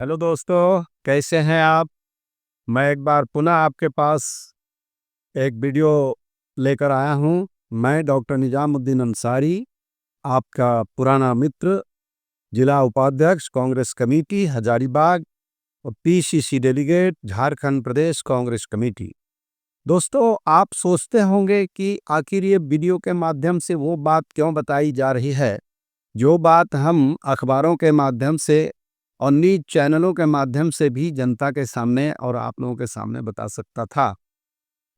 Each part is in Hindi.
हेलो दोस्तों, कैसे हैं आप। मैं एक बार पुनः आपके पास एक वीडियो लेकर आया हूं। मैं डॉक्टर निजामुद्दीन अंसारी, आपका पुराना मित्र, जिला उपाध्यक्ष कांग्रेस कमेटी हजारीबाग और पीसीसी डेलीगेट झारखंड प्रदेश कांग्रेस कमेटी। दोस्तों, आप सोचते होंगे कि आखिर ये वीडियो के माध्यम से वो बात क्यों बताई जा रही है जो बात हम अखबारों के माध्यम से और न्यूज चैनलों के माध्यम से भी जनता के सामने और आप लोगों के सामने बता सकता था।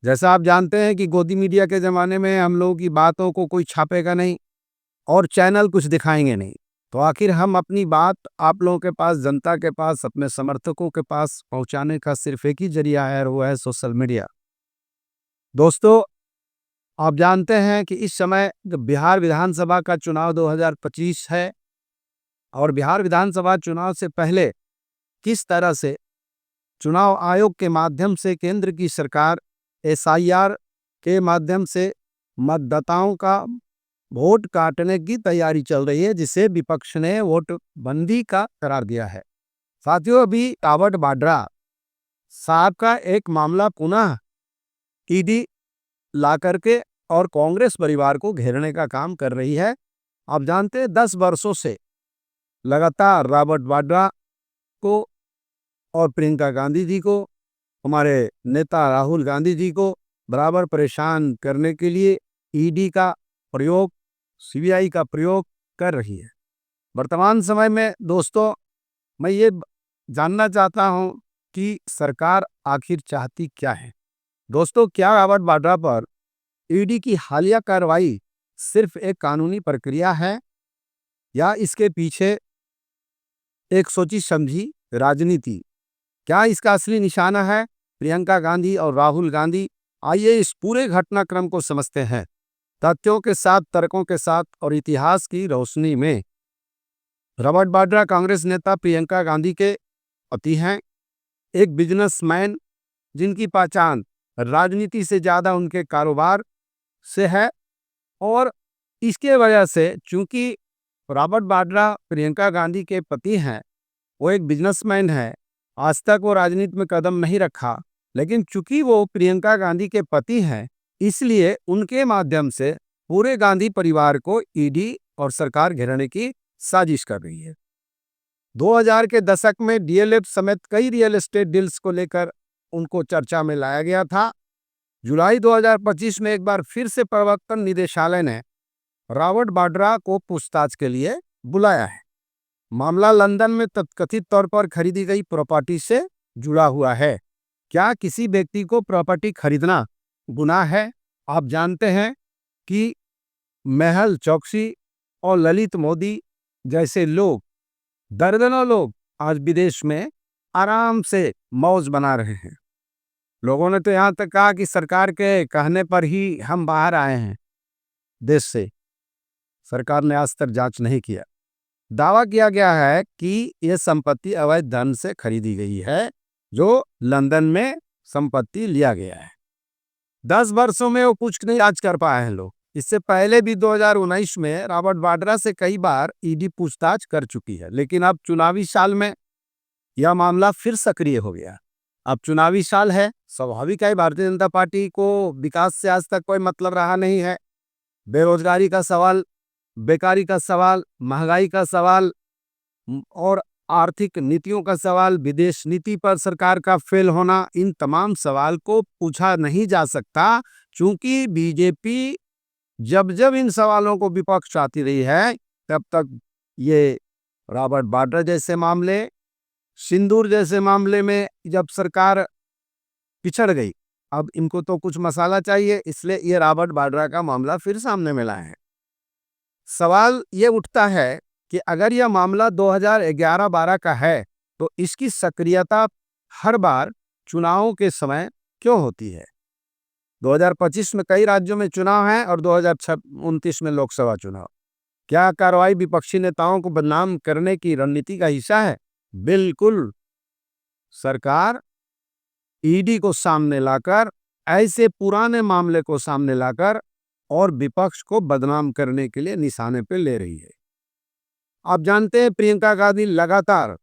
जैसा आप जानते हैं कि गोदी मीडिया के ज़माने में हम लोगों की बातों को कोई छापेगा नहीं और चैनल कुछ दिखाएंगे नहीं, तो आखिर हम अपनी बात आप लोगों के पास, जनता के पास, अपने समर्थकों के पास पहुंचाने का सिर्फ एक ही जरिया है और वो है सोशल मीडिया। दोस्तों, आप जानते हैं कि इस समय बिहार विधानसभा का चुनाव 2025 है और बिहार विधानसभा चुनाव से पहले किस तरह से चुनाव आयोग के माध्यम से केंद्र की सरकार एसआईआर के माध्यम से मतदाताओं का वोट काटने की तैयारी चल रही है, जिसे विपक्ष ने वोट बंदी का करार दिया है। साथियों, अभी रॉबर्ट वाड्रा साहब का एक मामला पुनः ईडी ला करके और कांग्रेस परिवार को घेरने का काम कर रही है। आप जानते हैं 10 वर्षों से लगातार रॉबर्ट वाड्रा को और प्रियंका गांधी जी को, हमारे नेता राहुल गांधी जी को बराबर परेशान करने के लिए ईडी का प्रयोग, सीबीआई का प्रयोग कर रही है। वर्तमान समय में दोस्तों, मैं ये जानना चाहता हूं कि सरकार आखिर चाहती क्या है। दोस्तों, क्या रॉबर्ट वाड्रा पर ईडी की हालिया कार्रवाई सिर्फ एक कानूनी प्रक्रिया है या इसके पीछे एक सोची समझी राजनीति? क्या इसका असली निशाना है प्रियंका गांधी और राहुल गांधी? आइए इस पूरे घटनाक्रम को समझते हैं तथ्यों के साथ, तर्कों के साथ और इतिहास की रोशनी में। रॉबर्ट वाड्रा कांग्रेस नेता प्रियंका गांधी के पति हैं, एक बिजनेसमैन जिनकी पहचान राजनीति से ज्यादा उनके कारोबार से है। और इसके वजह से, चूंकि रॉबर्ट वाड्रा प्रियंका गांधी के पति हैं, वो एक बिजनेसमैन है, आज तक वो राजनीति में कदम नहीं रखा, लेकिन चूंकि वो प्रियंका गांधी के पति हैं, इसलिए उनके माध्यम से पूरे गांधी परिवार को ईडी और सरकार घेरने की साजिश कर रही है। 2000 के दशक में डीएलएफ समेत कई रियल एस्टेट डील्स को लेकर उनको चर्चा में लाया गया था। जुलाई 2025 में एक बार फिर से प्रवर्तन निदेशालय ने रॉबर्ट वाड्रा को पूछताछ के लिए बुलाया है। मामला लंदन में तथाकथित तौर पर खरीदी गई प्रॉपर्टी से जुड़ा हुआ है। क्या किसी व्यक्ति को प्रॉपर्टी खरीदना गुनाह है? आप जानते हैं कि मेहुल चोकसी और ललित मोदी जैसे लोग, दर्जनों लोग आज विदेश में आराम से मौज बना रहे हैं। लोगों ने तो यहाँ तक कहा कि सरकार के कहने पर ही हम बाहर आए हैं देश से। सरकार ने आज तक जांच नहीं किया। दावा किया गया है कि यह संपत्ति अवैध धन से खरीदी गई है, जो लंदन में संपत्ति लिया गया है। 10 वर्षों में वो कुछ नहीं आज कर पाए हैं लोग। इससे पहले भी 2019 में रॉबर्ट वाड्रा से कई बार ईडी पूछताछ कर चुकी है, लेकिन अब चुनावी साल में यह मामला फिर सक्रिय हो गया। अब चुनावी साल है, स्वाभाविक है, भारतीय जनता पार्टी को विकास से आज तक कोई मतलब रहा नहीं है। बेरोजगारी का सवाल, बेकारी का सवाल, महंगाई का सवाल और आर्थिक नीतियों का सवाल, विदेश नीति पर सरकार का फेल होना, इन तमाम सवाल को पूछा नहीं जा सकता, क्योंकि बीजेपी जब जब इन सवालों को विपक्ष आती रही है, तब तक ये रॉबर्ट वाड्रा जैसे मामले, सिंदूर जैसे मामले में जब सरकार पिछड़ गई, अब इनको तो कुछ मसाला चाहिए, इसलिए ये रॉबर्ट वाड्रा का मामला फिर सामने में लाए हैं। सवाल ये उठता है कि अगर यह मामला 2011-12 का है, तो इसकी सक्रियता हर बार चुनावों के समय क्यों होती है? 2025 में कई राज्यों में चुनाव है और 2029 में लोकसभा चुनाव। क्या कार्रवाई विपक्षी नेताओं को बदनाम करने की रणनीति का हिस्सा है? बिल्कुल। सरकार ईडी को सामने लाकर, ऐसे पुराने मामले को सामने लाकर और विपक्ष को बदनाम करने के लिए निशाने पर ले रही है। आप जानते हैं प्रियंका गांधी लगातार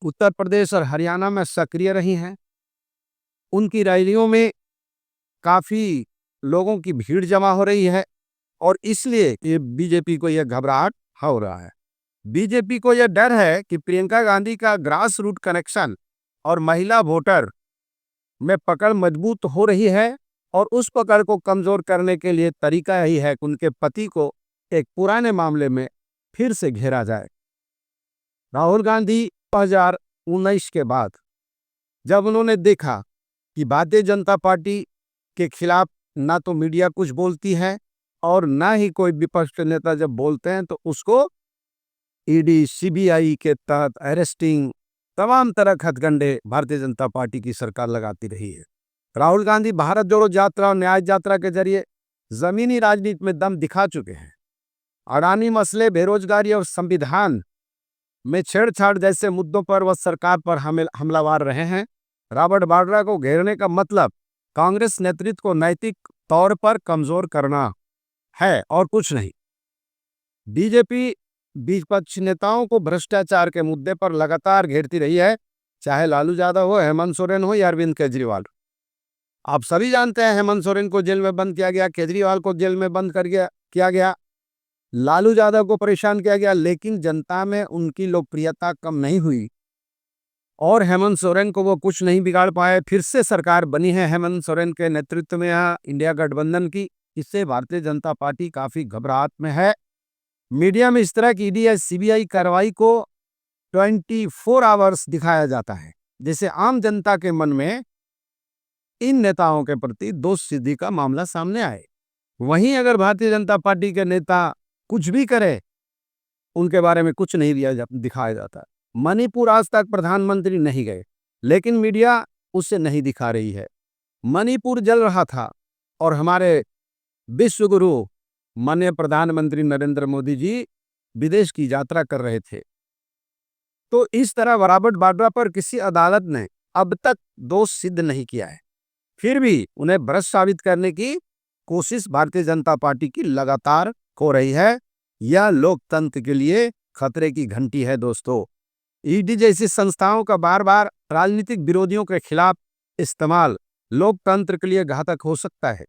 उत्तर प्रदेश और हरियाणा में सक्रिय रही हैं। उनकी रैलियों में काफ़ी लोगों की भीड़ जमा हो रही है और इसलिए ये बीजेपी को यह घबराहट हो रहा है। बीजेपी को यह डर है कि प्रियंका गांधी का ग्रास रूट कनेक्शन और महिला वोटर में पकड़ मजबूत हो रही है और उस पकड़ को कमजोर करने के लिए तरीका यही है कि उनके पति को एक पुराने मामले में फिर से घेरा जाए। राहुल गांधी 2019 के बाद जब उन्होंने देखा कि भारतीय जनता पार्टी के खिलाफ ना तो मीडिया कुछ बोलती है और ना ही कोई विपक्ष के नेता जब बोलते हैं तो उसको ईडी सीबीआई के तहत अरेस्टिंग तमाम तरह के हथकंडे भारतीय जनता पार्टी की सरकार लगाती रही है। राहुल गांधी भारत जोड़ो यात्रा और न्याय यात्रा के जरिए जमीनी राजनीति में दम दिखा चुके हैं। अडानी मसले, बेरोजगारी और संविधान में छेड़छाड़ जैसे मुद्दों पर वह सरकार पर हमलावर रहे हैं। रॉबर्ट वाड्रा को घेरने का मतलब कांग्रेस नेतृत्व को नैतिक तौर पर कमजोर करना है और कुछ नहीं। बीजेपी विपक्ष नेताओं को भ्रष्टाचार के मुद्दे पर लगातार घेरती रही है, चाहे लालू यादव हो, हेमंत सोरेन हो या अरविंद केजरीवाल। आप सभी जानते हैं हेमंत सोरेन को जेल में बंद किया गया, केजरीवाल को जेल में बंद किया गया, लालू यादव को परेशान किया गया, लेकिन जनता में उनकी लोकप्रियता कम नहीं हुई और हेमंत सोरेन को वो कुछ नहीं बिगाड़ पाए। फिर से सरकार बनी है हेमंत सोरेन के नेतृत्व में यहाँ इंडिया गठबंधन की। इससे भारतीय जनता पार्टी काफी घबराहट में है। मीडिया में इस तरह की ईडी या सीबीआई कार्रवाई को 24 आवर्स दिखाया जाता है, जिससे आम जनता के मन में इन नेताओं के प्रति दोष सिद्धि का मामला सामने आए। वहीं अगर भारतीय जनता पार्टी के नेता कुछ भी करे, उनके बारे में कुछ नहीं दिखाया जाता। मणिपुर आज तक प्रधानमंत्री नहीं गए, लेकिन मीडिया उसे नहीं दिखा रही है। मणिपुर जल रहा था और हमारे विश्व गुरु माननीय प्रधानमंत्री नरेंद्र मोदी जी विदेश की यात्रा कर रहे थे। तो इस तरह रॉबर्ट वाड्रा पर किसी अदालत ने अब तक दोष सिद्ध नहीं किया है, फिर भी उन्हें भ्रष्ट साबित करने की कोशिश भारतीय जनता पार्टी की लगातार हो रही है। यह लोकतंत्र के लिए खतरे की घंटी है दोस्तों। ईडी जैसी संस्थाओं का बार बार राजनीतिक विरोधियों के खिलाफ इस्तेमाल लोकतंत्र के लिए घातक हो सकता है।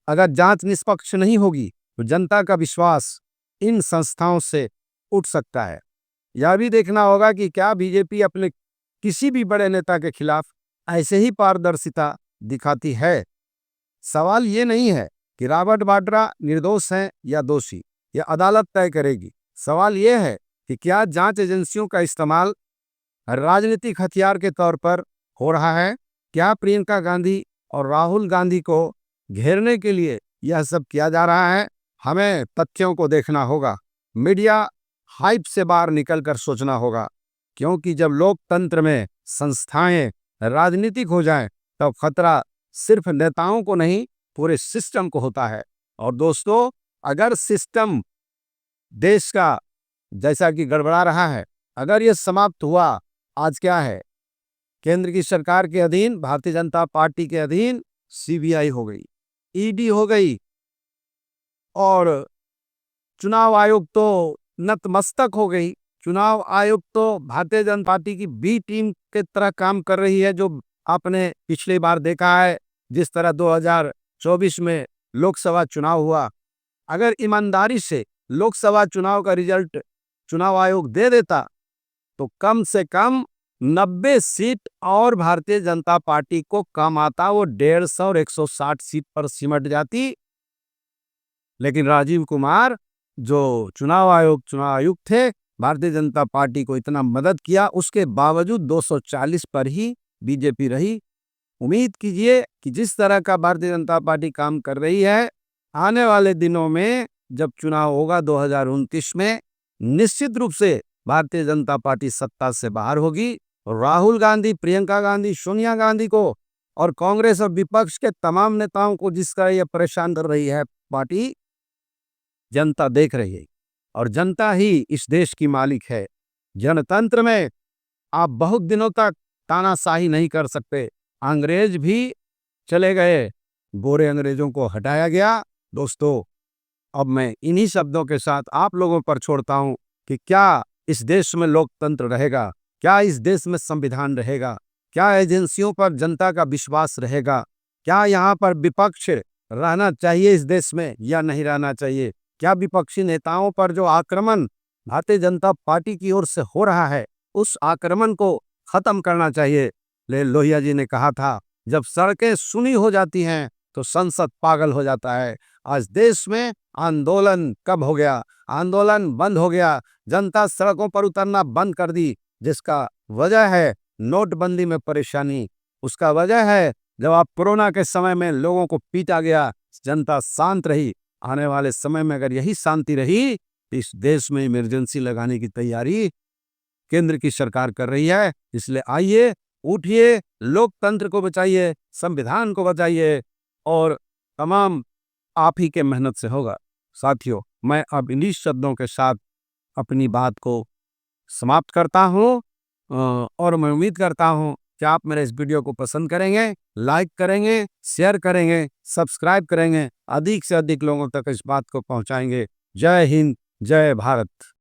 अगर जांच निष्पक्ष नहीं होगी तो जनता का विश्वास इन संस्थाओं से उठ सकता है। यह भी देखना होगा कि क्या बीजेपी अपने किसी भी बड़े नेता के खिलाफ ऐसे ही पारदर्शिता दिखाती है। सवाल ये नहीं है कि रॉबर्ट वाड्रा निर्दोष हैं या दोषी, यह अदालत तय करेगी। सवाल यह है कि क्या जांच एजेंसियों का इस्तेमाल राजनीतिक हथियार के तौर पर हो रहा है। क्या प्रियंका गांधी और राहुल गांधी को घेरने के लिए यह सब किया जा रहा है। हमें तथ्यों को देखना होगा, मीडिया हाइप से बाहर निकलकर सोचना होगा, क्योंकि जब लोकतंत्र में संस्थाएं राजनीतिक हो जाएं तब खतरा सिर्फ नेताओं को नहीं पूरे सिस्टम को होता है। और दोस्तों, अगर सिस्टम देश का जैसा कि गड़बड़ा रहा है, अगर ये समाप्त हुआ, आज क्या है, केंद्र की सरकार के अधीन, भारतीय जनता पार्टी के अधीन सीबीआई हो गई, ईडी हो गई और चुनाव आयोग तो नतमस्तक हो गई। चुनाव आयोग तो भारतीय जनता पार्टी की बी टीम के तरह काम कर रही है, जो आपने पिछली बार देखा है जिस तरह 2024 में लोकसभा चुनाव हुआ। अगर ईमानदारी से लोकसभा चुनाव का रिजल्ट चुनाव आयोग दे देता तो कम से कम 90 सीट और भारतीय जनता पार्टी को कम आता, वो 150 और 160 सीट पर सिमट जाती। लेकिन राजीव कुमार जो चुनाव आयुक्त थे, भारतीय जनता पार्टी को इतना मदद किया, उसके बावजूद 240 पर ही बीजेपी रही। उम्मीद कीजिए कि जिस तरह का भारतीय जनता पार्टी काम कर रही है, आने वाले दिनों में जब चुनाव होगा 2029 में, निश्चित रूप से भारतीय जनता पार्टी सत्ता से बाहर होगी। राहुल गांधी, प्रियंका गांधी, सोनिया गांधी को और कांग्रेस और विपक्ष के तमाम नेताओं को जिसका ये परेशान कर रही है पार्टी, जनता देख रही है और जनता ही इस देश की मालिक है। जनतंत्र में आप बहुत दिनों तक तानाशाही नहीं कर सकते। अंग्रेज भी चले गए, गोरे अंग्रेजों को हटाया गया। दोस्तों, अब मैं इन्हीं शब्दों के साथ आप लोगों पर छोड़ता हूं कि क्या इस देश में लोकतंत्र रहेगा, क्या इस देश में संविधान रहेगा? क्या एजेंसियों पर जनता का विश्वास रहेगा? क्या यहाँ पर विपक्ष रहना चाहिए इस देश में या नहीं रहना चाहिए? क्या विपक्षी नेताओं पर जो आक्रमण भारतीय जनता पार्टी की ओर से हो रहा है, उस आक्रमण को खत्म करना चाहिए? लोहिया जी ने कहा था, जब सड़कें सुनी हो जाती हैं तो संसद पागल हो जाता है। आज देश में आंदोलन कब हो गया? आंदोलन बंद हो गया, जनता सड़कों पर उतरना बंद कर दी, जिसका वजह है नोटबंदी में परेशानी। उसका वजह है जब आप कोरोना के समय में लोगों को पीटा गया, जनता शांत रही। आने वाले समय में अगर यही शांति रही तो इस देश में इमरजेंसी लगाने की तैयारी केंद्र की सरकार कर रही है। इसलिए आइए, उठिए, लोकतंत्र को बचाइए, संविधान को बचाइए, और तमाम आप ही के मेहनत से होगा। साथियों, मैं अब इन्हीं शब्दों के साथ अपनी बात को समाप्त करता हूँ, और मैं उम्मीद करता हूँ कि आप मेरे इस वीडियो को पसंद करेंगे, लाइक करेंगे, शेयर करेंगे, सब्सक्राइब करेंगे, अधिक से अधिक लोगों तक इस बात को पहुँचाएंगे। जय हिंद, जय भारत।